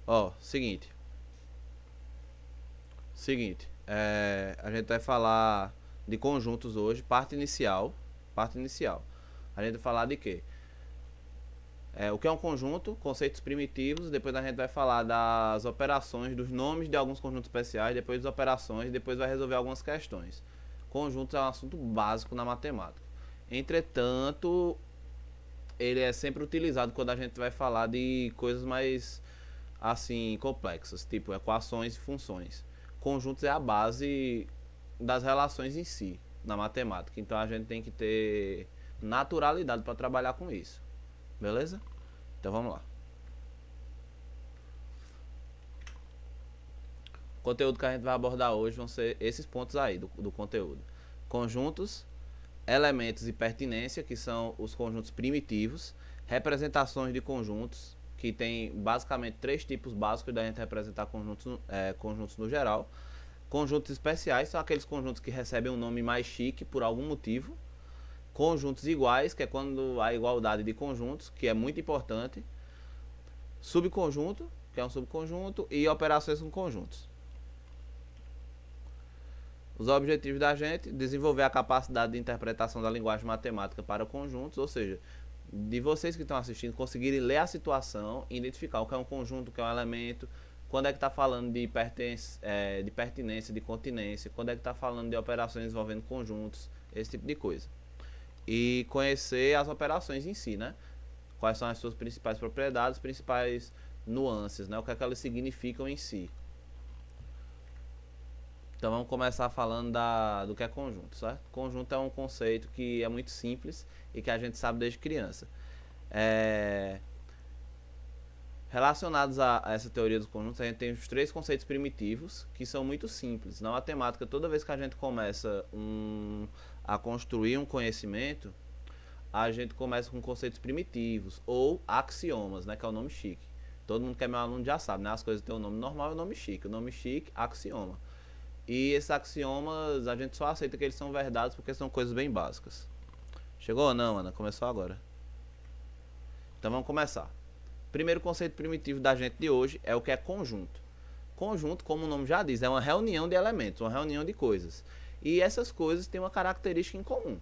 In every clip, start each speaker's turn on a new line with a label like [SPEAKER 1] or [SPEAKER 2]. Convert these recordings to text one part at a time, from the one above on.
[SPEAKER 1] Ó, seguinte, a gente vai falar de conjuntos hoje, parte inicial. A gente vai falar de quê? O que é um conjunto, conceitos primitivos, depois a gente vai falar das operações, dos nomes de alguns conjuntos especiais, depois das operações, depois vai resolver algumas questões. Conjuntos é um assunto básico na matemática. Entretanto, ele é sempre utilizado quando a gente vai falar de coisas mais assim complexas, tipo equações e funções. Conjuntos é a base das relações em si na matemática, então a gente tem que ter naturalidade para trabalhar com isso. Beleza? Então vamos lá. O conteúdo que a gente vai abordar hoje vão ser esses pontos aí do conteúdo: conjuntos, elementos e pertinência, que são os conjuntos primitivos, representações de conjuntos, que tem basicamente três tipos básicos da gente representar conjuntos no geral. Conjuntos especiais são aqueles conjuntos que recebem um nome mais chique por algum motivo. Conjuntos iguais, que é quando há igualdade de conjuntos, que é muito importante. Subconjunto, que é um subconjunto, e operações com conjuntos. Os objetivos da gente: desenvolver a capacidade de interpretação da linguagem matemática para conjuntos, ou seja, de vocês que estão assistindo conseguirem ler a situação, identificar o que é um conjunto, o que é um elemento, quando é que está falando de pertinência, de continência, quando é que está falando de operações envolvendo conjuntos, esse tipo de coisa. E conhecer as operações em si, né? Quais são as suas principais propriedades, principais nuances, né? O que é que elas significam em si. Então vamos começar falando do que é conjunto, certo? Conjunto é um conceito que é muito simples e que a gente sabe desde criança. Relacionados a essa teoria dos conjuntos, a gente tem os três conceitos primitivos, que são muito simples. Na matemática, toda vez que a gente começa a construir um conhecimento, a gente começa com conceitos primitivos, ou axiomas, né, que é o nome chique. Todo mundo que é meu aluno já sabe, né? As coisas têm um nome normal e um nome chique. O nome chique, axioma. E esses axiomas, a gente só aceita que eles são verdades porque são coisas bem básicas. Chegou ou não, Ana? Começou agora. Então vamos começar. Primeiro conceito primitivo da gente de hoje é o que é conjunto. Conjunto, como o nome já diz, é uma reunião de elementos, uma reunião de coisas. E essas coisas têm uma característica em comum,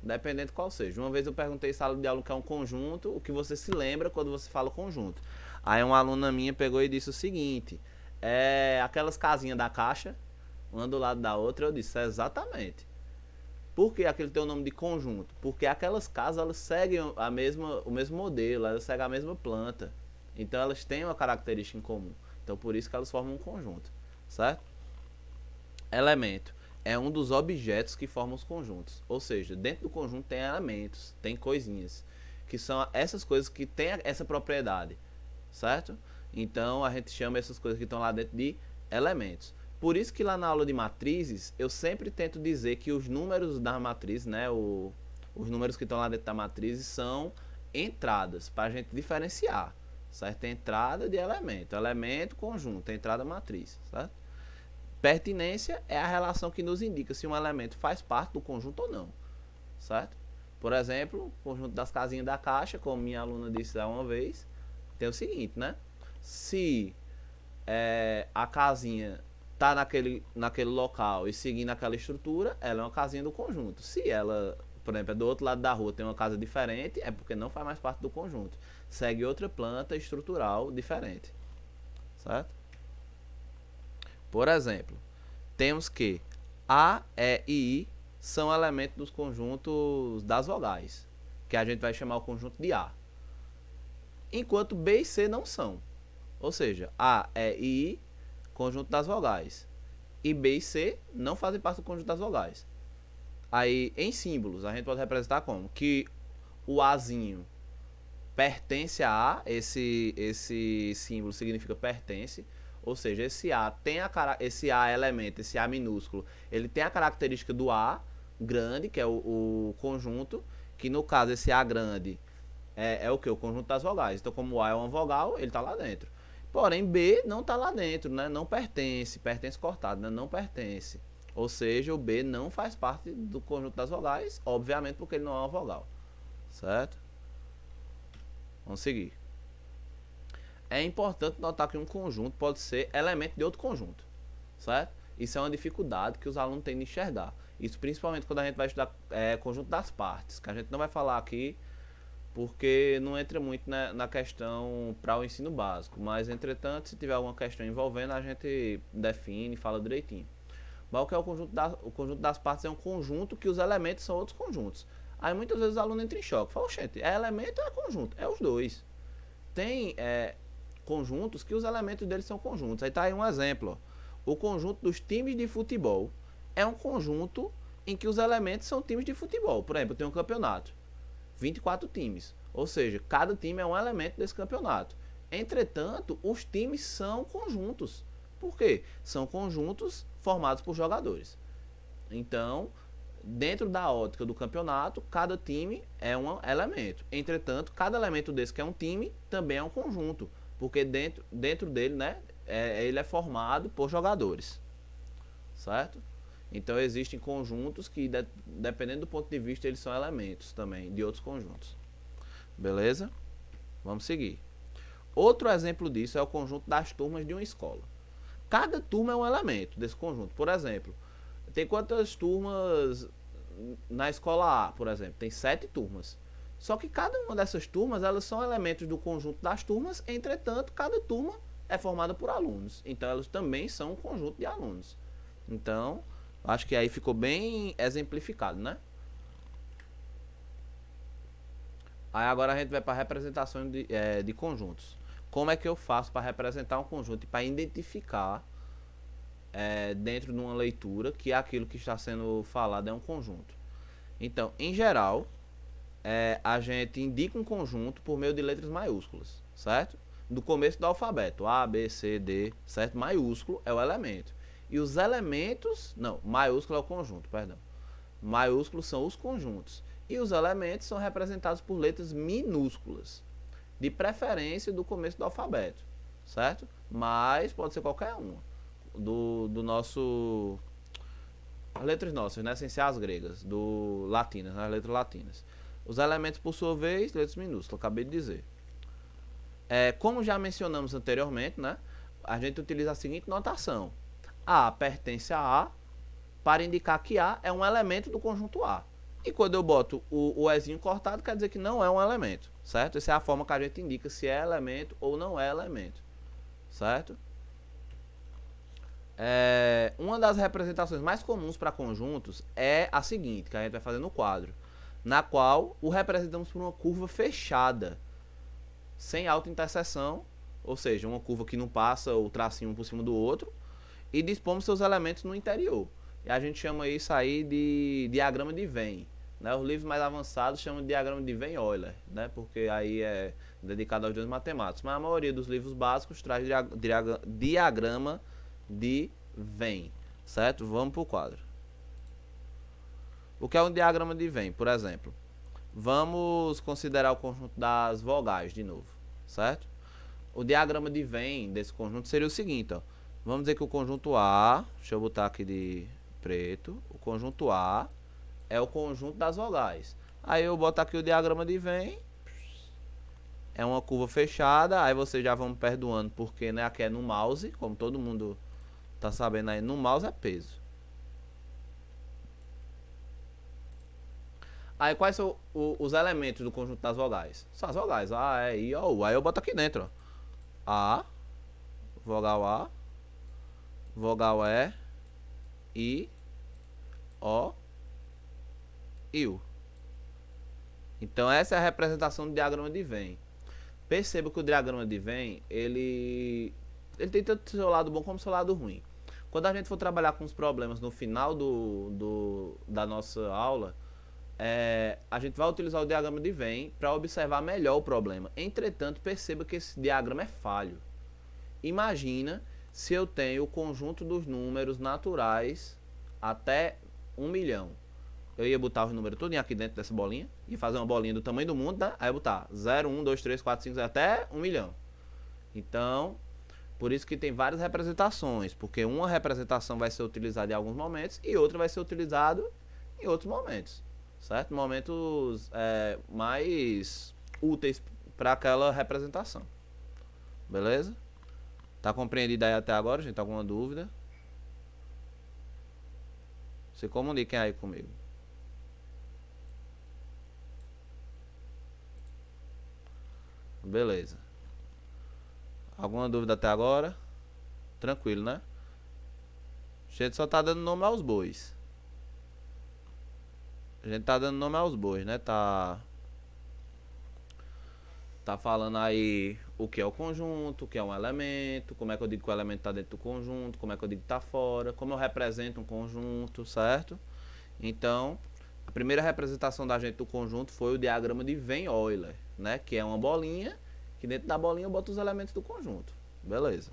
[SPEAKER 1] dependendo de qual seja. Uma vez eu perguntei em sala de aula o que é um conjunto, o que você se lembra quando você fala conjunto. Aí uma aluna minha pegou e disse o seguinte: aquelas casinhas da caixa, uma do lado da outra. Eu disse: exatamente. Por que aquele tem o nome de conjunto? Porque aquelas casas, elas seguem o mesmo modelo, elas seguem a mesma planta. Então elas têm uma característica em comum. Então por isso que elas formam um conjunto, certo? Elemento é um dos objetos que formam os conjuntos. Ou seja, dentro do conjunto tem elementos, tem coisinhas, que são essas coisas que têm essa propriedade, certo? Então a gente chama essas coisas que estão lá dentro de elementos. Por isso que lá na aula de matrizes, eu sempre tento dizer que os números da matriz, né, os números que estão lá dentro da matriz são entradas, para a gente diferenciar, certo? Entrada de elemento, conjunto, entrada, matriz, certo? Pertinência é a relação que nos indica se um elemento faz parte do conjunto ou não, certo? Por exemplo, o conjunto das casinhas da caixa, como minha aluna disse lá uma vez, tem o seguinte, né? Se a casinha tá naquele local e seguindo aquela estrutura, ela é uma casinha do conjunto. Se ela, por exemplo, é do outro lado da rua, tem uma casa diferente, é porque não faz mais parte do conjunto. Segue outra planta estrutural diferente, certo? Por exemplo, temos que A, E e I são elementos dos conjuntos das vogais, que a gente vai chamar o conjunto de A, enquanto B e C não são. Ou seja, A, E e I, conjunto das vogais, e B e C não fazem parte do conjunto das vogais. Aí, em símbolos, a gente pode representar como que o Azinho pertence a A, esse símbolo significa pertence, ou seja, esse A tem esse A elemento, esse A minúsculo, ele tem a característica do A grande, que é o conjunto, que no caso esse A grande é o que? O conjunto das vogais. Então, como o A é uma vogal, ele está lá dentro. Porém, B não está lá dentro, né? Não pertence, pertence cortado, né? Não pertence. Ou seja, o B não faz parte do conjunto das vogais, obviamente porque ele não é uma vogal, certo? Vamos seguir. É importante notar que um conjunto pode ser elemento de outro conjunto, certo? Isso é uma dificuldade que os alunos têm de enxergar. Isso principalmente quando a gente vai estudar conjunto das partes, que a gente não vai falar aqui porque não entra muito na questão para o ensino básico. Mas, entretanto, se tiver alguma questão envolvendo, a gente define e fala direitinho. Mas o que é o conjunto das partes é um conjunto que os elementos são outros conjuntos. Aí muitas vezes o aluno entra em choque. Fala, gente, é elemento ou é conjunto? É os dois. Tem conjuntos que os elementos deles são conjuntos. Aí tá aí um exemplo. Ó. O conjunto dos times de futebol é um conjunto em que os elementos são times de futebol. Por exemplo, tem um campeonato. 24 times. Ou seja, cada time é um elemento desse campeonato. Entretanto, os times são conjuntos. Por quê? São conjuntos formados por jogadores. Então, dentro da ótica do campeonato, cada time é um elemento. Entretanto, cada elemento desse que é um time também é um conjunto. Porque dentro dele, né, ele é formado por jogadores. Certo? Então existem conjuntos que, dependendo do ponto de vista, eles são elementos também de outros conjuntos. Beleza? Vamos seguir. Outro exemplo disso é o conjunto das turmas de uma escola. Cada turma é um elemento desse conjunto. Por exemplo, tem quantas turmas na escola A, por exemplo? Tem 7 turmas. Só que cada uma dessas turmas, elas são elementos do conjunto das turmas, entretanto, cada turma é formada por alunos. Então, elas também são um conjunto de alunos. Então, acho que aí ficou bem exemplificado, né? Aí agora a gente vai para a representação de conjuntos. Como é que eu faço para representar um conjunto e para identificar dentro de uma leitura que aquilo que está sendo falado é um conjunto? Então, em geral, a gente indica um conjunto por meio de letras maiúsculas, certo? Do começo do alfabeto, A, B, C, D, certo? Maiúsculo é o elemento. E os elementos, não, maiúsculo é o conjunto, perdão. Maiúsculos são os conjuntos. E os elementos são representados por letras minúsculas. De preferência do começo do alfabeto, certo? Mas pode ser qualquer uma. Do nosso... As letras nossas, né? Sem ser as gregas, do latinas, as letras latinas. Os elementos, por sua vez, letras minúsculas, acabei de dizer. Como já mencionamos anteriormente, né? A gente utiliza a seguinte notação. A pertence a A para indicar que A é um elemento do conjunto A. E quando eu boto o Ezinho cortado, quer dizer que não é um elemento, certo? Essa é a forma que a gente indica se é elemento ou não é elemento, certo? Uma das representações mais comuns para conjuntos é a seguinte, que a gente vai fazer no quadro, na qual o representamos por uma curva fechada, sem autointerseção, ou seja, uma curva que não passa o tracinho um por cima do outro, e dispomos seus elementos no interior. E a gente chama isso aí de diagrama de Venn. Né? Os livros mais avançados chamam de diagrama de Venn-Euler, né? Porque aí é dedicado aos dois matemáticos. Mas a maioria dos livros básicos traz diagrama de Venn, certo? Vamos para o quadro. O que é um diagrama de Venn, por exemplo? Vamos considerar o conjunto das vogais de novo, certo? O diagrama de Venn desse conjunto seria o seguinte, ó. Vamos dizer que o conjunto A, deixa eu botar aqui de preto, o conjunto A é o conjunto das vogais. Aí eu boto aqui o diagrama de Venn, é uma curva fechada, aí vocês já vão me perdoando porque, né, aqui é no mouse, como todo mundo tá sabendo aí, no mouse é peso. Aí quais são os elementos do conjunto das vogais? São as vogais, A, E, I, O, U. Aí eu boto aqui dentro, ó. A, vogal A, vogal E, I, O e U. Então essa é a representação do diagrama de Venn. Perceba que o diagrama de Venn, ele tem tanto seu lado bom como seu lado ruim. Quando a gente for trabalhar com os problemas no final da nossa aula, a gente vai utilizar o diagrama de Venn para observar melhor o problema. Entretanto, perceba que esse diagrama é falho. Imagina se eu tenho o conjunto dos números naturais até 1 milhão. Eu ia botar os números tudo aqui dentro dessa bolinha e fazer uma bolinha do tamanho do mundo, né? Aí eu botar 0, 1, 2, 3, 4, 5, 6, até 1 milhão. Então, por isso que tem várias representações, porque uma representação vai ser utilizada em alguns momentos e outra vai ser utilizada em outros momentos, certo? Momentos mais úteis para aquela representação. Beleza? Tá compreendido aí até agora, gente? Alguma dúvida? Se comuniquem aí comigo. Beleza. Alguma dúvida até agora? Tranquilo, né? A gente só tá dando nome aos bois. A gente tá dando nome aos bois, né? Tá falando aí o que é o conjunto, o que é um elemento, como é que eu digo que o elemento tá dentro do conjunto, como é que eu digo que tá fora, como eu represento um conjunto, certo? Então, a primeira representação da gente do conjunto foi o diagrama de Venn-Euler, né? Que é uma bolinha, que dentro da bolinha eu boto os elementos do conjunto. Beleza.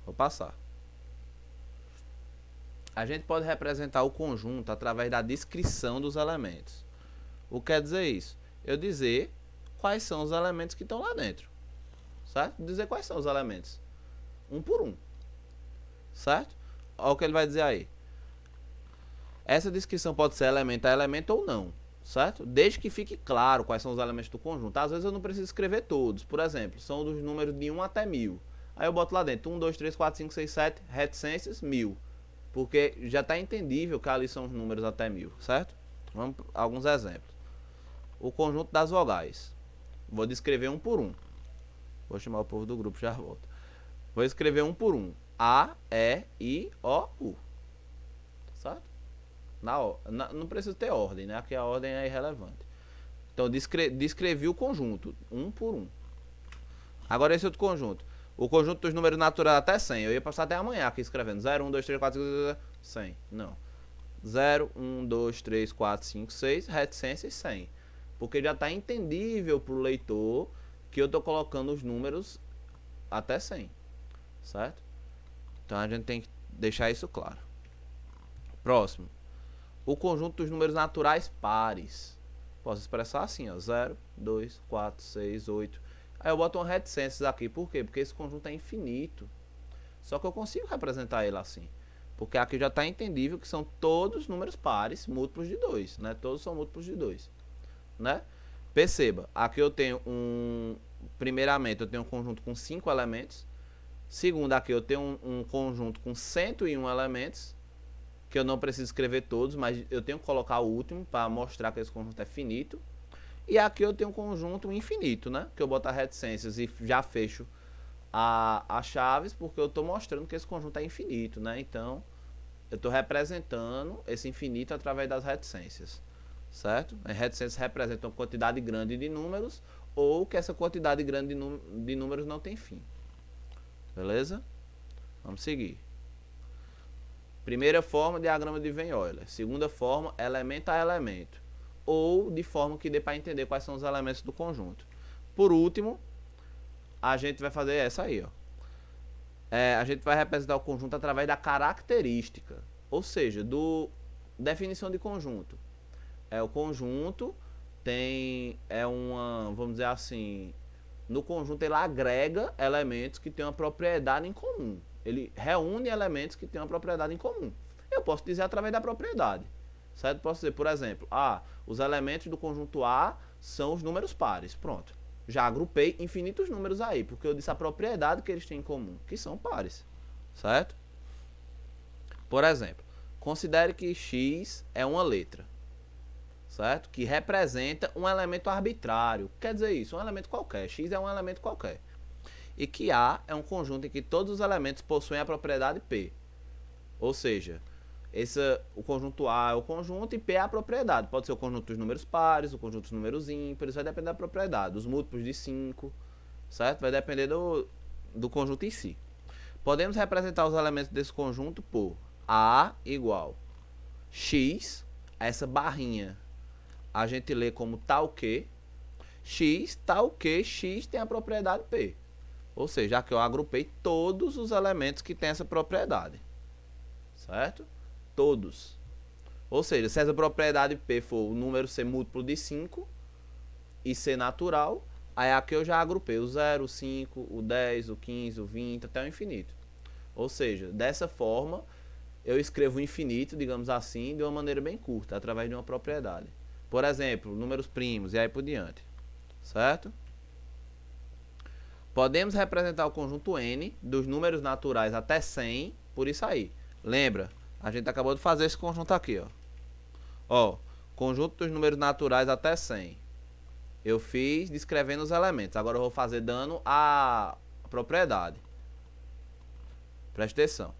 [SPEAKER 1] Vou passar. A gente pode representar o conjunto através da descrição dos elementos. O que quer dizer isso? Eu dizer quais são os elementos que estão lá dentro. Certo? Dizer quais são os elementos. Um por um. Certo? Olha o que ele vai dizer aí. Essa descrição pode ser elemento a elemento ou não. Certo? Desde que fique claro quais são os elementos do conjunto. Às vezes eu não preciso escrever todos. Por exemplo, são dos números de 1 até 1000. Aí eu boto lá dentro 1, 2, 3, 4, 5, 6, 7, reticências, 1000. Porque já está entendível que ali são os números até 1000. Certo? Vamos para alguns exemplos. O conjunto das vogais. Vou descrever um por um. Vou chamar o povo do grupo, já volto. Vou escrever um por um. A, E, I, O, U. Certo? Não precisa ter ordem, né? Aqui a ordem é irrelevante. Então, descrevi o conjunto, um por um. Agora esse outro conjunto. O conjunto dos números naturais até 100. Eu ia passar até amanhã aqui escrevendo 0, 1, 2, 3, 4, 5, 100. Não. 0, 1, 2, 3, 4, 5, 6, reticências 100. Porque já está entendível para o leitor que eu estou colocando os números até 100. Certo? Então a gente tem que deixar isso claro. Próximo. O conjunto dos números naturais pares. Posso expressar assim, ó, 0, 2, 4, 6, 8. Aí eu boto uma reticências aqui. Por quê? Porque esse conjunto é infinito. Só que eu consigo representar ele assim. Porque aqui já está entendível que são todos números pares, múltiplos de 2. Né? Todos são múltiplos de 2. Né? Perceba, aqui eu tenho primeiramente eu tenho um conjunto com 5 elementos. Segundo, aqui eu tenho um conjunto com 101 elementos, que eu não preciso escrever todos, mas eu tenho que colocar o último para mostrar que esse conjunto é finito. E aqui eu tenho um conjunto infinito, né? Que eu boto as reticências e já fecho as chaves, porque eu estou mostrando que esse conjunto é infinito, né? Então, eu estou representando esse infinito através das reticências. Certo? As reticências representam uma quantidade grande de números ou que essa quantidade grande de números não tem fim. Beleza? Vamos seguir. Primeira forma, diagrama de Venn-Euler. Segunda forma, elemento a elemento. Ou de forma que dê para entender quais são os elementos do conjunto. Por último, a gente vai fazer essa aí. Ó. A gente vai representar o conjunto através da característica. Ou seja, definição de conjunto. O conjunto tem vamos dizer assim, no conjunto ele agrega elementos que têm uma propriedade em comum. Ele reúne elementos que têm uma propriedade em comum. Eu posso dizer através da propriedade. Certo? Posso dizer, por exemplo, os elementos do conjunto A são os números pares. Pronto. Já agrupei infinitos números aí, porque eu disse a propriedade que eles têm em comum, que são pares. Certo? Por exemplo, considere que X é uma letra. Certo? Que representa um elemento arbitrário. O que quer dizer isso? Um elemento qualquer. X é um elemento qualquer. E que A é um conjunto em que todos os elementos possuem a propriedade P. Ou seja, o conjunto A é o conjunto e P é a propriedade. Pode ser o conjunto dos números pares, o conjunto dos números ímpares, vai depender da propriedade. Os múltiplos de 5, certo? Vai depender do conjunto em si. Podemos representar os elementos desse conjunto por A igual X, essa barrinha a gente lê como tal que X X tem a propriedade P. Ou seja, aqui eu agrupei todos os elementos que têm essa propriedade. Certo? Todos. Ou seja, se essa propriedade P for o número ser múltiplo de 5 e ser natural, aí aqui eu já agrupei o 0, o 5, o 10, o 15, o 20, até o infinito. Ou seja, dessa forma, eu escrevo o infinito, digamos assim, de uma maneira bem curta, através de uma propriedade. Por exemplo, números primos e aí por diante. Certo? Podemos representar o conjunto N dos números naturais até 100 por isso aí. Lembra? A gente acabou de fazer esse conjunto aqui, ó. Ó, conjunto dos números naturais até 100. Eu fiz descrevendo os elementos. Agora eu vou fazer dando a propriedade. Presta atenção.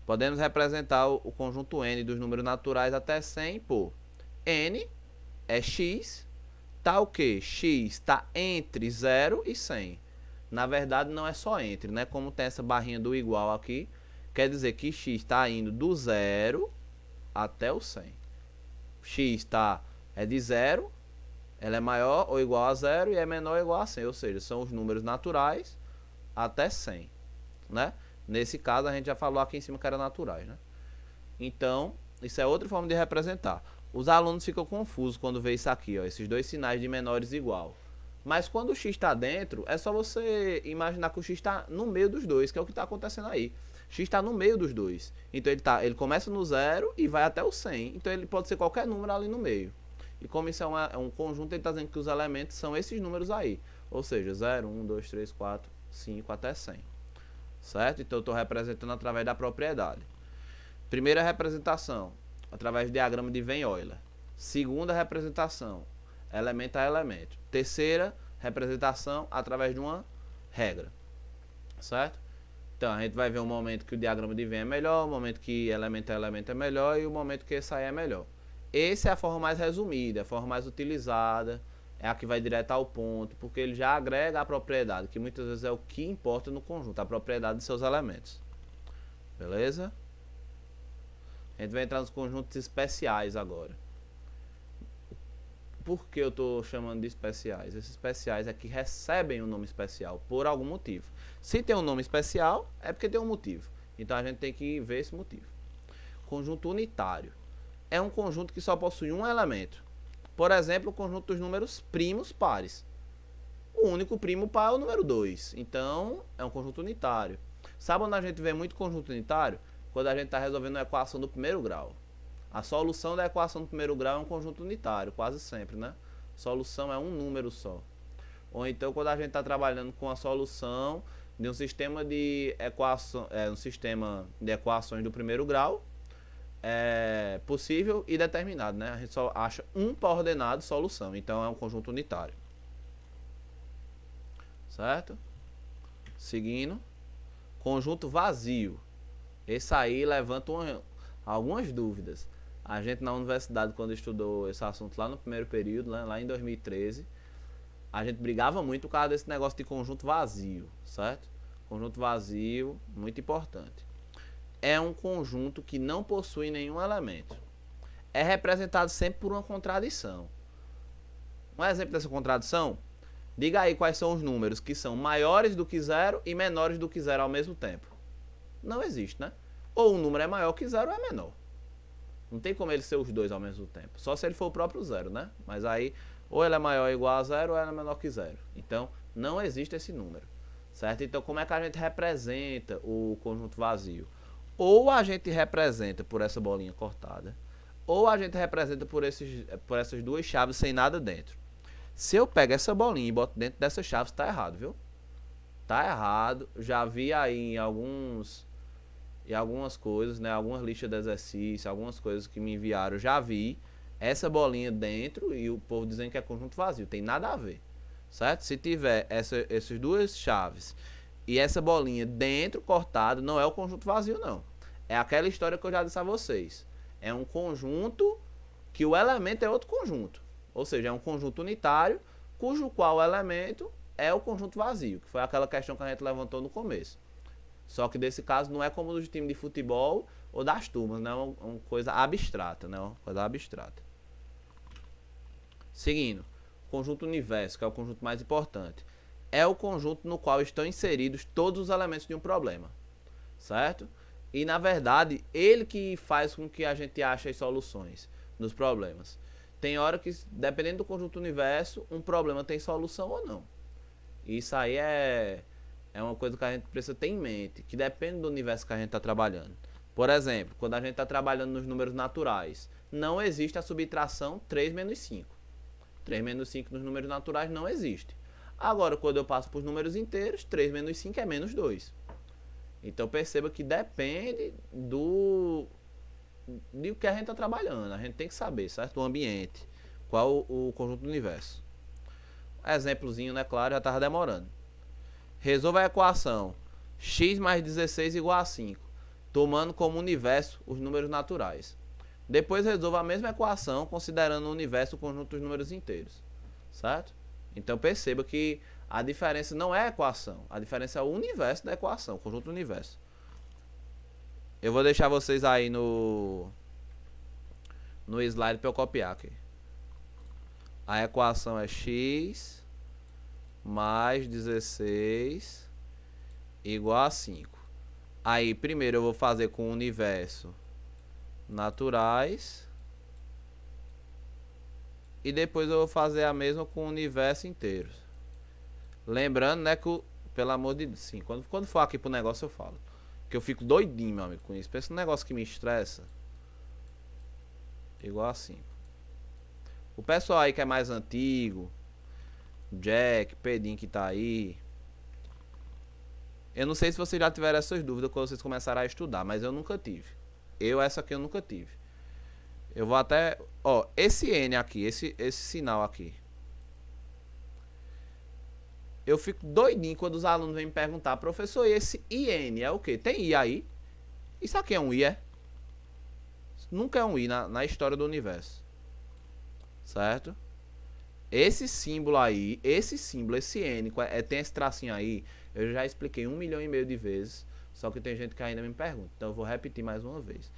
[SPEAKER 1] Podemos representar o conjunto N dos números naturais até 100 por N é X, tá o quê? X está entre 0 e 100. Na verdade, não é só entre, né? Como tem essa barrinha do igual aqui, quer dizer que X está indo do 0 até o 100. X é de 0, ela é maior ou igual a 0 e é menor ou igual a 100. Ou seja, são os números naturais até 100, né? Nesse caso, a gente já falou aqui em cima que era naturais, né? Então, isso é outra forma de representar. Os alunos ficam confusos quando vê isso aqui, ó, esses dois sinais de menores igual. Mas quando o x está dentro, é só você imaginar que o x está no meio dos dois, que é o que está acontecendo aí. X está no meio dos dois. Então ele começa no 0 e vai até o 100. Então ele pode ser qualquer número ali no meio. E como isso é um conjunto, ele está dizendo que os elementos são esses números aí. Ou seja, 0, 1, 2, 3, 4, 5 até 100. Certo? Então eu estou representando através da propriedade. Primeira representação, através do diagrama de Venn-Euler. Segunda representação, elemento a elemento. Terceira representação, através de uma regra. Certo? Então a gente vai ver um momento que o diagrama de Venn é melhor, o momento que elemento a elemento é melhor e o momento que esse aí é melhor. Essa é a forma mais resumida, a forma mais utilizada, é a que vai direto ao ponto, porque ele já agrega a propriedade, que muitas vezes é o que importa no conjunto, a propriedade de seus elementos. Beleza? A gente vai entrar nos conjuntos especiais agora. Por que eu estou chamando de especiais? Esses especiais é que recebem um nome especial por algum motivo. Se tem um nome especial, é porque tem um motivo. Então a gente tem que ver esse motivo. Conjunto unitário. É um conjunto que só possui um elemento. Por exemplo, o conjunto dos números primos pares. O único primo par é o número 2. Então, é um conjunto unitário. Sabe onde a gente vê muito conjunto unitário? Quando a gente está resolvendo uma equação do primeiro grau. A solução da equação do primeiro grau é um conjunto unitário, quase sempre, né? Solução é um número só. Ou então, quando a gente está trabalhando com a solução de um sistema de equações do primeiro grau, é possível e determinado, né? A gente só acha um par ordenado solução, então é um conjunto unitário. Certo? Seguindo, conjunto vazio. Esse aí levanta algumas dúvidas. A gente na universidade, quando estudou esse assunto lá no primeiro período, né, lá em 2013, a gente brigava muito por causa desse negócio de conjunto vazio, certo? Conjunto vazio, muito importante. É um conjunto que não possui nenhum elemento. É representado sempre por uma contradição. Um exemplo dessa contradição? Diga aí quais são os números que são maiores do que 0 e menores do que 0 ao mesmo tempo. Não existe, né? Ou um número é maior que 0 ou é menor. Não tem como ele ser os dois ao mesmo tempo. Só se ele for o próprio 0, né? Mas aí, ou ele é maior ou igual a 0 ou ele é menor que 0. Então, não existe esse número. Certo? Então, como é que a gente representa o conjunto vazio? Ou a gente representa por essa bolinha cortada, ou a gente representa por essas duas chaves sem nada dentro. Se eu pego essa bolinha e boto dentro dessa chave, está errado, viu? Tá errado. Já vi aí em algumas coisas, né? Algumas listas de exercício, algumas coisas que me enviaram, já vi essa bolinha dentro e o povo dizendo que é conjunto vazio. Tem nada a ver, certo? Se tiver essas duas chaves e essa bolinha dentro, cortado, não é o conjunto vazio, não. É aquela história que eu já disse a vocês. É um conjunto que o elemento é outro conjunto. Ou seja, é um conjunto unitário, cujo qual o elemento é o conjunto vazio, que foi aquela questão que a gente levantou no começo. Só que desse caso não é como do time de futebol ou das turmas, né? É uma coisa abstrata, né? Uma coisa abstrata. Seguindo, conjunto universo, que é o conjunto mais importante. É o conjunto no qual estão inseridos todos os elementos de um problema, certo? E na verdade, ele que faz com que a gente ache as soluções dos problemas. Tem hora que, dependendo do conjunto universo, um problema tem solução ou não. Isso aí é uma coisa que a gente precisa ter em mente, que depende do universo que a gente está trabalhando. Por exemplo, quando a gente está trabalhando nos números naturais, não existe a subtração 3 menos 5. 3 menos 5 nos números naturais não existe. Agora, quando eu passo para os números inteiros, 3 menos 5 é menos 2. Então perceba que depende do que a gente está trabalhando. A gente tem que saber, certo? O ambiente. Qual o conjunto do universo. Exemplozinho, né? Claro, já estava demorando. Resolva a equação x mais 16 igual a 5, tomando como universo os números naturais. Depois resolva a mesma equação considerando o universo o conjunto dos números inteiros. Certo? Então perceba que a diferença não é a equação. A diferença é o universo da equação, o conjunto do universo. Eu vou deixar vocês aí no slide para eu copiar aqui. A equação é x mais 16 igual a 5. Aí primeiro eu vou fazer com o universo naturais. E depois eu vou fazer a mesma com o universo inteiro. Lembrando, né, que pelo amor de Deus, sim, quando for aqui pro negócio eu falo. Que eu fico doidinho, meu amigo, com isso. Pensa num negócio que me estressa. Igual assim. O pessoal aí que é mais antigo, Jack, Pedinho que tá aí. Eu não sei se vocês já tiveram essas dúvidas quando vocês começaram a estudar, mas eu nunca tive. Essa aqui eu nunca tive. Eu vou até... Ó, esse N aqui, esse sinal aqui. Eu fico doidinho quando os alunos vêm me perguntar, professor, esse IN é o quê? Tem I aí? Isso aqui é um I, é? Nunca é um I na história do universo. Certo? Esse símbolo aí, esse N, tem esse tracinho aí, eu já expliquei 1,5 milhão de vezes, só que tem gente que ainda me pergunta, então eu vou repetir mais uma vez.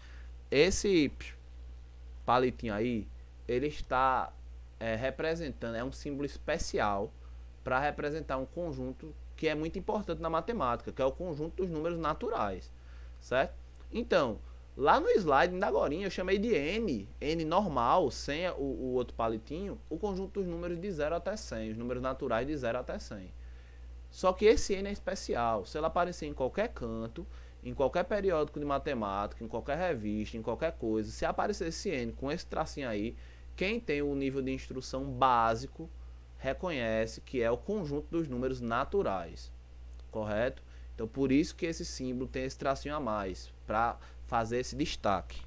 [SPEAKER 1] Esse palitinho aí, ele está representando, é um símbolo especial para representar um conjunto que é muito importante na matemática, que é o conjunto dos números naturais, certo? Então, lá no slide, ainda agora, eu chamei de N normal, sem o outro palitinho, o conjunto dos números de 0 até 100, os números naturais de 0 até 100. Só que esse N é especial, se ele aparecer em qualquer canto, em qualquer periódico de matemática, em qualquer revista, em qualquer coisa, se aparecer esse N com esse tracinho aí, quem tem o nível de instrução básico reconhece que é o conjunto dos números naturais, correto? Então por isso que esse símbolo tem esse tracinho a mais, para fazer esse destaque.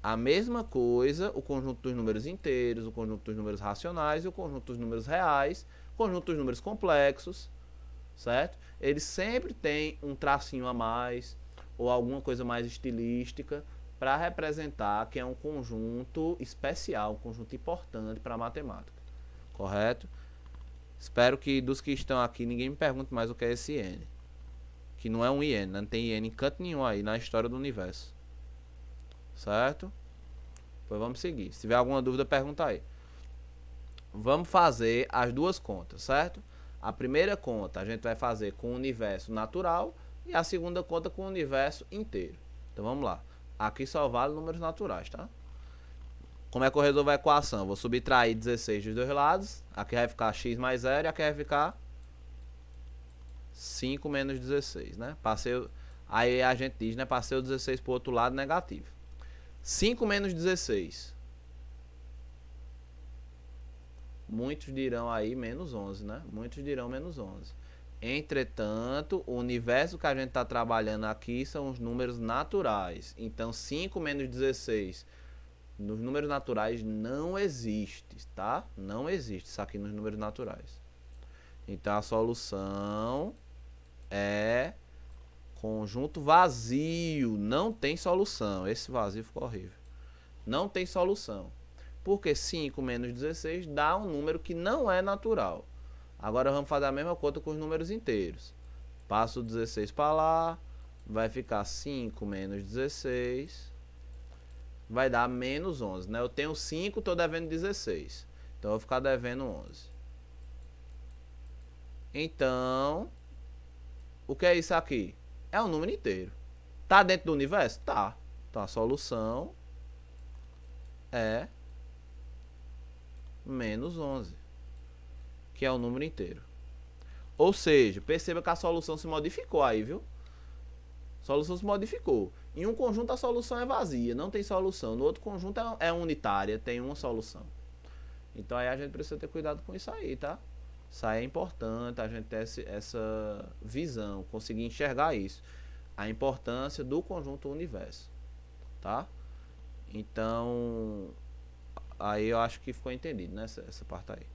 [SPEAKER 1] A mesma coisa, o conjunto dos números inteiros, o conjunto dos números racionais e o conjunto dos números reais, o conjunto dos números complexos, certo? Eles sempre têm um tracinho a mais ou alguma coisa mais estilística para representar que é um conjunto especial, um conjunto importante para a matemática, correto? Espero que dos que estão aqui ninguém me pergunte mais o que é esse N, que não é um IN, não tem IN em canto nenhum aí na história do universo, certo? Pois vamos seguir, se tiver alguma dúvida pergunta aí. Vamos fazer as duas contas, certo? A primeira conta a gente vai fazer com o universo natural e a segunda conta com o universo inteiro. Então vamos lá. Aqui só vale números naturais, tá? Como é que eu resolvo a equação? Vou subtrair 16 dos dois lados. Aqui vai ficar x mais 0 e aqui vai ficar 5 menos 16, né? Aí a gente diz, né? Passei o 16 para o outro lado, negativo. 5 menos 16. Muitos dirão aí menos 11, né? Muitos dirão menos 11. Entretanto, o universo que a gente está trabalhando aqui são os números naturais. Então, 5 menos 16 nos números naturais não existe, tá? Não existe isso aqui nos números naturais. Então, a solução é conjunto vazio. Não tem solução. Esse vazio ficou horrível. Não tem solução. Porque 5 menos 16 dá um número que não é natural. Agora vamos fazer a mesma conta com os números inteiros. Passo o 16 para lá, vai ficar 5 menos 16, vai dar menos 11, né? Eu tenho 5, estou devendo 16, então eu vou ficar devendo 11. Então, o que é isso aqui? É um número inteiro. Tá dentro do universo? Tá. Então a solução é menos 11, que é o número inteiro. Ou seja, perceba que a solução se modificou aí, viu? A solução se modificou. Em um conjunto a solução é vazia, não tem solução. No outro conjunto é unitária, tem uma solução. Então aí a gente precisa ter cuidado com isso aí, tá? Isso aí é importante, a gente ter essa visão, conseguir enxergar isso. A importância do conjunto universo, tá? Então, aí eu acho que ficou entendido, né? Essa parte aí.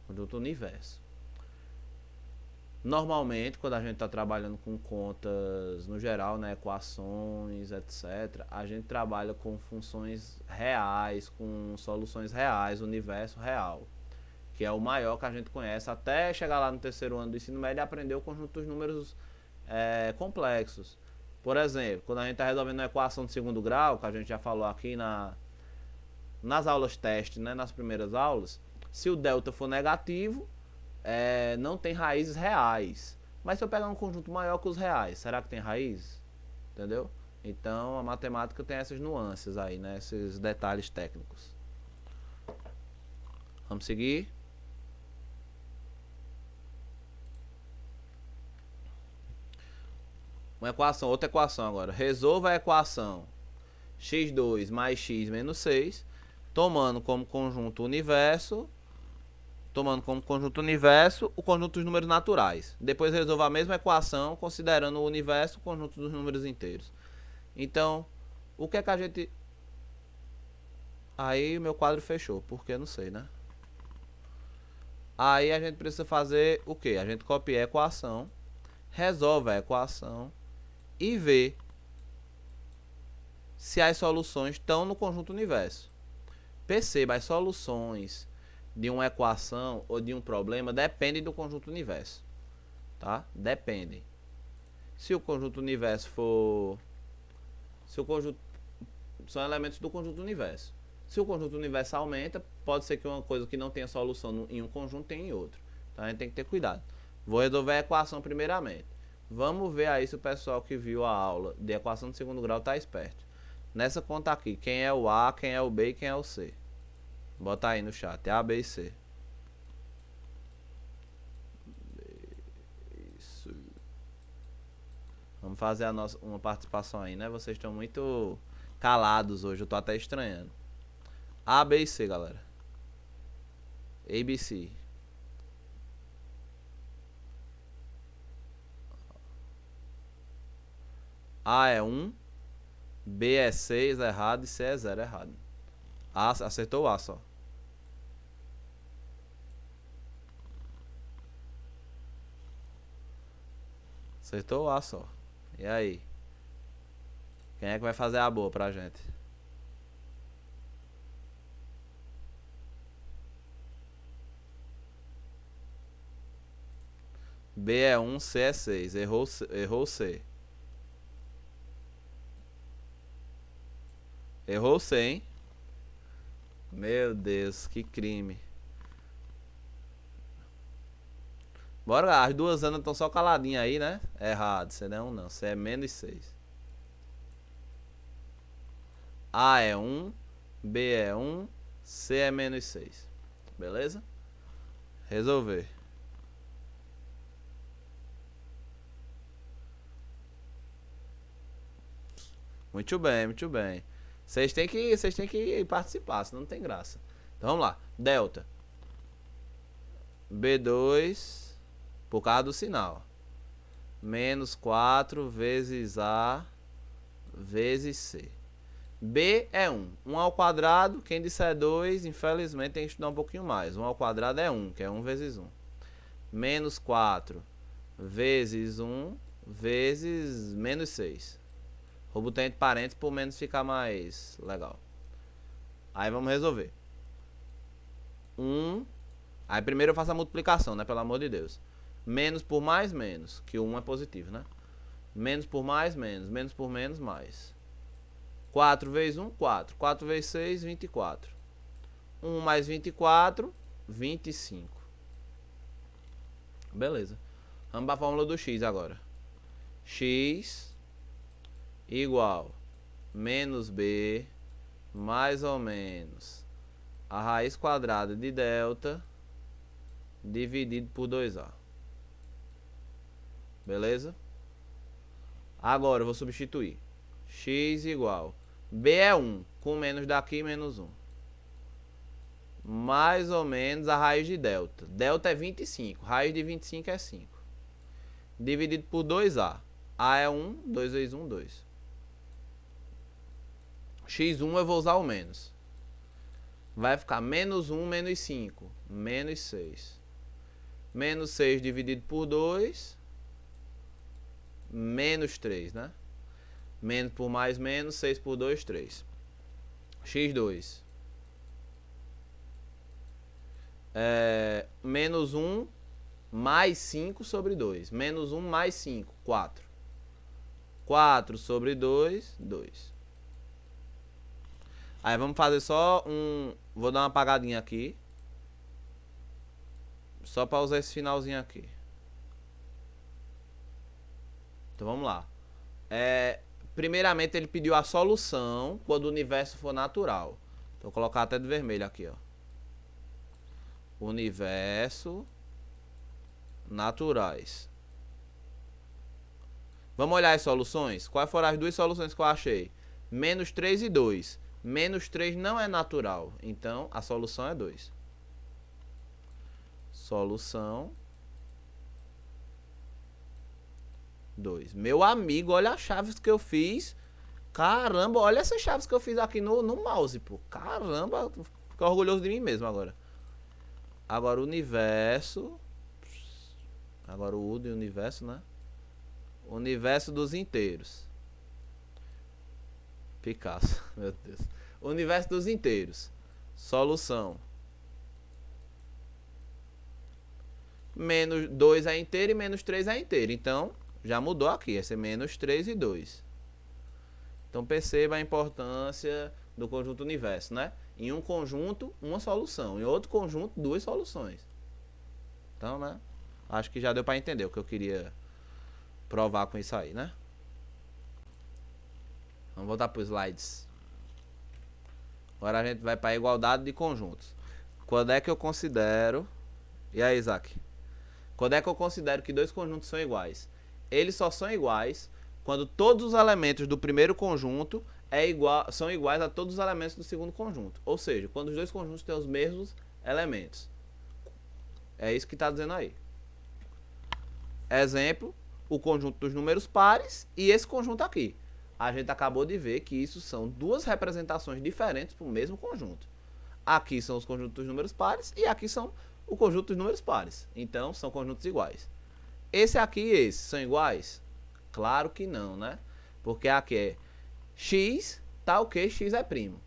[SPEAKER 1] Conjunto universo. Normalmente, quando a gente está trabalhando com contas no geral, né, equações, etc., a gente trabalha com funções reais, com soluções reais, universo real, que é o maior que a gente conhece, até chegar lá no terceiro ano do ensino médio e aprender o conjunto dos números complexos. Por exemplo, quando a gente está resolvendo uma equação de segundo grau, que a gente já falou aqui nas aulas teste, né, nas primeiras aulas, se o delta for negativo, não tem raízes reais. Mas se eu pegar um conjunto maior que os reais, será que tem raízes? Entendeu? Então a matemática tem essas nuances aí, né? Esses detalhes técnicos. Vamos seguir? Uma equação, outra equação agora. Resolva a equação x2 mais x menos 6, tomando como conjunto universo o conjunto dos números naturais. Depois resolva a mesma equação considerando o universo o conjunto dos números inteiros. Então, o que é que a gente... Aí o meu quadro fechou, porque eu não sei, né? Aí a gente precisa fazer o quê? A gente copia a equação, resolve a equação e vê se as soluções estão no conjunto universo. Perceba, as soluções de uma equação ou de um problema dependem do conjunto universo, tá? Dependem. Se o conjunto universo for... São elementos do conjunto universo. Se o conjunto universo aumenta, pode ser que uma coisa que não tenha solução em um conjunto tenha em outro. Então a gente tem que ter cuidado. Vou resolver a equação primeiramente. Vamos ver aí se o pessoal que viu a aula de equação de segundo grau está esperto. Nessa conta aqui, quem é o A, quem é o B e quem é o C. Bota aí no chat, A, B e C. Isso. Vamos fazer uma participação aí, né? Vocês estão muito calados hoje, eu tô até estranhando. A, B e C, galera. A, B, C. A é 1, B é 6, errado, e C é 0, errado. A, acertou o A só. Acertou o A só. E aí? Quem é que vai fazer a boa pra gente? B é 1, C é 6. Errou C. Errou C, hein? Meu Deus, que crime. Bora lá, as duas Anas estão só caladinhas aí, né? Errado, C não é 1 não, C é menos 6. A é 1, B é 1, C é menos 6. Beleza? Resolver. Muito bem, muito bem. Vocês têm que participar, senão não tem graça. Então vamos lá. Delta. B2 por causa do sinal. Menos 4 vezes A vezes C. B é 1. 1 ao quadrado, quem disser 2, infelizmente tem que estudar um pouquinho mais. 1 ao quadrado é 1, que é 1 vezes 1. Menos 4 vezes 1 vezes menos 6. Vou botar entre parênteses por menos ficar mais legal. Aí vamos resolver. 1. Aí primeiro eu faço a multiplicação, né? Pelo amor de Deus. Menos por mais, menos. Que o 1 é positivo, né? Menos por mais, menos. Menos por menos, mais. 4 vezes 1, 4. 4 vezes 6, 24. 1 mais 24, 25. Beleza. Vamos para a fórmula do x agora. X igual menos b mais ou menos a raiz quadrada de delta dividido por 2a. Beleza? Agora eu vou substituir. X igual b é 1, com menos daqui menos 1. mais ou menos a raiz de delta. Delta é 25, raiz de 25 é 5. Dividido por 2A. A é 1, 2 vezes 1, 2. X1 eu vou usar o menos. Vai ficar menos 1 menos 5, menos 6. Menos 6 dividido por 2, menos 3, né? Menos por mais menos, 6 por 2, 3. X2. Menos 1 mais 5 sobre 2. Menos 1 mais 5, 4. 4 sobre 2, 2. Aí vamos fazer só um... Vou dar uma apagadinha aqui. Só para usar esse finalzinho aqui. Então vamos lá. Primeiramente ele pediu a solução quando o universo for natural. Então vou colocar até de vermelho aqui, ó. Universo naturais. Vamos olhar as soluções? Quais foram as duas soluções que eu achei? Menos 3 e 2. Menos 3 não é natural. Então a solução é 2. Solução 2. Meu amigo, olha as chaves que eu fiz. Caramba, olha essas chaves que eu fiz aqui no mouse, pô. Caramba, fico orgulhoso de mim mesmo agora. Agora o universo. Agora o U do universo, né? Universo dos inteiros. Picasso, meu Deus. Universo dos inteiros. Solução. Menos 2 é inteiro e menos 3 é inteiro. Então, já mudou aqui. Vai ser menos 3 e 2. Então, perceba a importância do conjunto universo, né? Em um conjunto, uma solução. Em outro conjunto, duas soluções. Então, né? Acho que já deu para entender o que eu queria provar com isso aí, né? Vamos voltar para os slides. Agora a gente vai para a igualdade de conjuntos. Quando é que eu considero... E aí, Isaac? Quando é que eu considero que dois conjuntos são iguais? Eles só são iguais quando todos os elementos do primeiro conjunto são iguais a todos os elementos do segundo conjunto. Ou seja, quando os dois conjuntos têm os mesmos elementos. É isso que está dizendo aí. Exemplo, o conjunto dos números pares e esse conjunto aqui. A gente acabou de ver que isso são duas representações diferentes para o mesmo conjunto. Aqui são os conjuntos dos números pares e aqui são o conjunto dos números pares. Então, são conjuntos iguais. Esse aqui e esse são iguais? Claro que não, né? Porque aqui é x, tal que x é primo.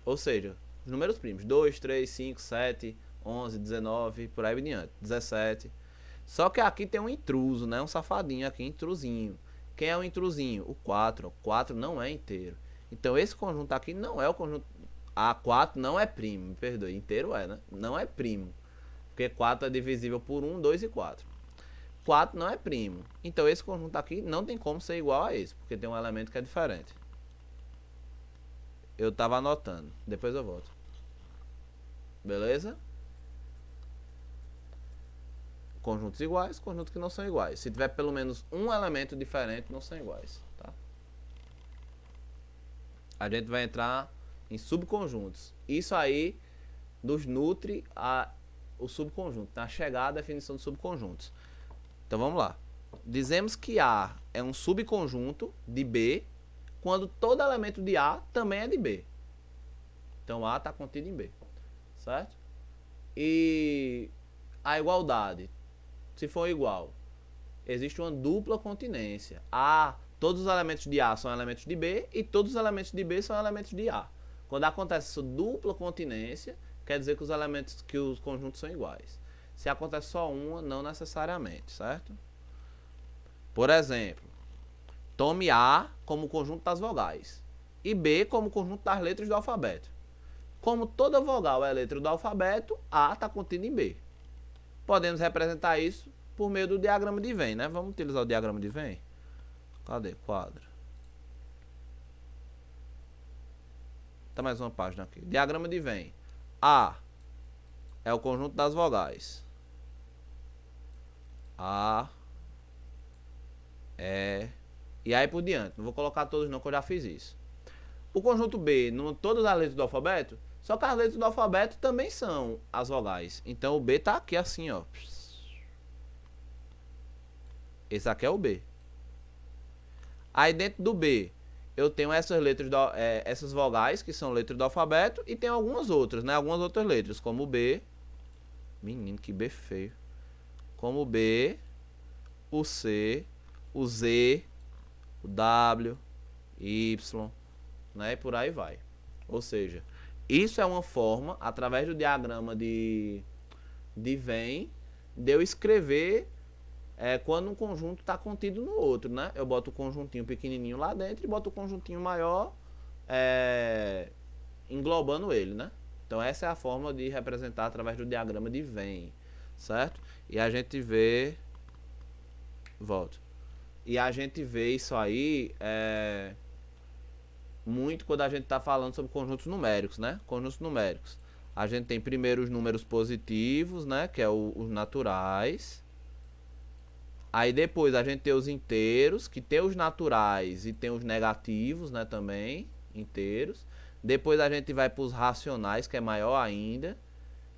[SPEAKER 1] Ou seja, os números primos. 2, 3, 5, 7, 11, 19, por aí em diante. 17. Só que aqui tem um intruso, né? Um safadinho aqui, intrusinho. Quem é o intrusinho? O 4. O 4 não é inteiro. Então, esse conjunto aqui não é o conjunto... A4 não é primo, me perdoe. Inteiro é, né? Não é primo. Porque 4 é divisível por 1, 2 e 4. 4 não é primo. Então esse conjunto aqui não tem como ser igual a esse, porque tem um elemento que é diferente. Eu estava anotando. Depois eu volto. Beleza? Conjuntos iguais, conjuntos que não são iguais. Se tiver pelo menos um elemento diferente, não são iguais. Tá? A gente vai entrar em subconjuntos. Isso aí nos nutre o subconjunto. Na chegada à definição de subconjuntos. Então vamos lá. Dizemos que A é um subconjunto de B quando todo elemento de A também é de B. Então A está contido em B. Certo? E a igualdade. Se for igual, existe uma dupla continência. Todos os elementos de A são elementos de B e todos os elementos de B são elementos de A. Quando acontece essa dupla continência, quer dizer que os conjuntos são iguais. Se acontece só uma, não necessariamente, certo? Por exemplo, tome A como conjunto das vogais e B como conjunto das letras do alfabeto. Como toda vogal é letra do alfabeto, A está contido em B. Podemos representar isso por meio do diagrama de Venn, né? Vamos utilizar o diagrama de Venn? Cadê? Quadro. Tá mais uma página aqui. Diagrama de Venn. A é o conjunto das vogais. A, E, e aí por diante. Não vou colocar todos não, que eu já fiz isso. O conjunto B, todas as letras do alfabeto, Só que as letras do alfabeto também são as vogais. Então o B tá aqui assim, ó. Esse aqui é o B. Aí dentro do B, eu tenho essas letras, essas vogais, que são letras do alfabeto, e tem algumas outras, né? Algumas outras letras, como o B. Menino, que B feio. Como o B, o C, o Z, o W, Y, né? E por aí vai. Ou seja, isso é uma forma, através do diagrama de Venn, de eu escrever quando um conjunto está contido no outro, né? Eu boto o conjuntinho pequenininho lá dentro e boto o conjuntinho maior englobando ele, né? Então essa é a forma de representar através do diagrama de Venn, certo? E a gente vê... Volto. E a gente vê isso aí muito quando a gente está falando sobre conjuntos numéricos, né? Conjuntos numéricos. A gente tem primeiro os números positivos, né? Que é os naturais. Aí depois a gente tem os inteiros, que tem os naturais e tem os negativos, né? Também, inteiros. Depois a gente vai para os racionais, que é maior ainda.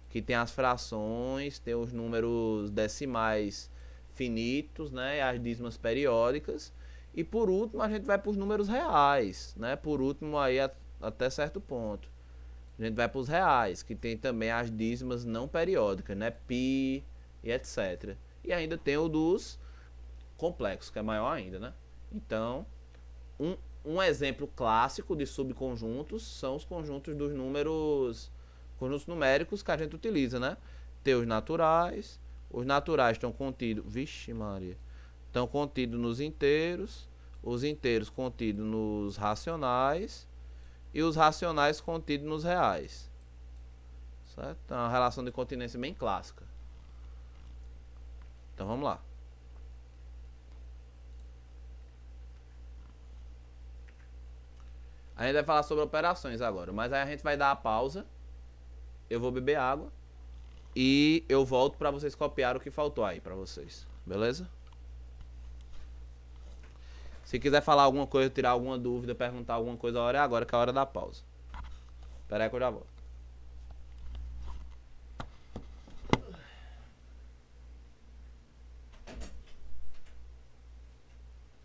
[SPEAKER 1] Que tem as frações, tem os números decimais finitos, né? E as dízimas periódicas. E por último a gente vai para os números reais, né? Por último aí até certo ponto. A gente vai para os reais, que tem também as dízimas não periódicas, né? Pi e etc. E ainda tem o dos complexos, que é maior ainda, né? Então, um exemplo clássico de subconjuntos são os conjuntos dos números, conjuntos numéricos que a gente utiliza, né? Tem os naturais estão contidos, vixe Maria, estão contidos nos inteiros, os inteiros contidos nos racionais e os racionais contidos nos reais, certo? Então, é uma relação de continência bem clássica. Então vamos lá. A gente vai falar sobre operações agora, mas aí a gente vai dar a pausa, eu vou beber água e eu volto para vocês copiar o que faltou aí para vocês, beleza? Se quiser falar alguma coisa, tirar alguma dúvida, perguntar alguma coisa, a hora é agora, que é a hora da pausa. Espera aí que eu já volto.